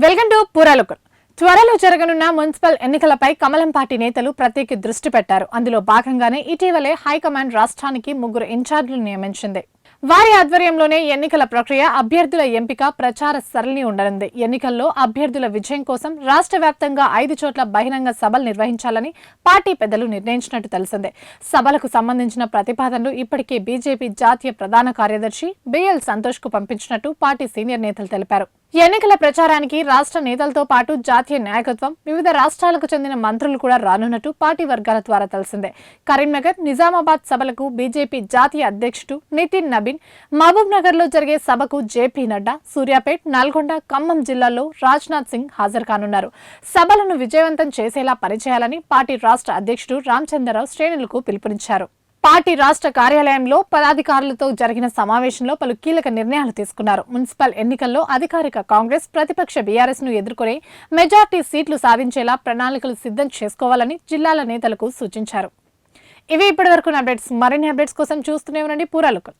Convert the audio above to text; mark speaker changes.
Speaker 1: Welcome to పూరాలుకర్. త్వరలో జరగనున్న municipal ఎన్నికలపై కమలం పార్టీ నేతలు ప్రత్యేక దృష్టి పెట్టారు. అందులో భాగంగానే ఇటీవలే హైకమాండ్ రాష్ట్రానికి 3 ఇన్ఛార్జీలను నియమించింది. వారి ఆధ్వర్యంలోనే ఎన్నికల ప్రక్రియ, అభ్యర్థుల ఎంపిక, ప్రచార సరళి ఉండనుంది. ఎన్నికల్లో అభ్యర్థుల విజయం కోసం రాష్ట్ర వ్యాప్తంగా 5 చోట్ల బహిరంగ సభలు నిర్వహించాలని పార్టీ పెద్దలు నిర్ణయించినట్టు తెలిసిందే. సభలకు సంబంధించిన ప్రతిపాదనలు ఇప్పటికే బీజేపీ జాతీయ ప్రధాన కార్యదర్శి బిఎల్ సంతోష్ కు పంపించినట్టు పార్టీ సీనియర్ నేతలు తెలిపారు. ఎన్నికల ప్రచారానికి రాష్ట్ర నేతలతో పాటు జాతీయ నాయకత్వం, వివిధ రాష్ట్రాలకు చెందిన మంత్రులు కూడా రానున్నట్టు పార్టీ వర్గాల ద్వారా తెలిసిందే. కరీంనగర్, నిజామాబాద్ సభలకు బీజేపీ జాతీయ అధ్యక్షుడు నితిన్ నబీన్, మహబూబ్ నగర్ లో జరిగే సభకు జేపీ నడ్డా, సూర్యాపేట్, నల్గొండ, ఖమ్మం జిల్లాల్లో రాజ్నాథ్ సింగ్ హాజరు కానున్నారు. సభలను విజయవంతం చేసేలా పనిచేయాలని పార్టీ రాష్ట్ర అధ్యక్షుడు రామచంద్రరావు శ్రేణులకు పిలుపునిచ్చారు. పార్టీ రాష్ట్ర కార్యాలయంలో పదాధికారులతో జరిగిన సమావేశంలో పలు కీలక నిర్ణయాలు తీసుకున్నారు. మున్సిపల్ ఎన్నికల్లో అధికారిక కాంగ్రెస్, ప్రతిపక్ష బీఆర్ఎస్ ను ఎదుర్కొనే మెజార్టీ సీట్లు సాధించేలా ప్రణాళికలు సిద్ధం చేసుకోవాలని జిల్లాల నేతలకు సూచించారు. ఇవి ఇప్పటివరకు అప్డేట్స్. మరిన్ని అప్డేట్స్ కోసం చూస్తూనే ఉండండి పూరాలుకర్.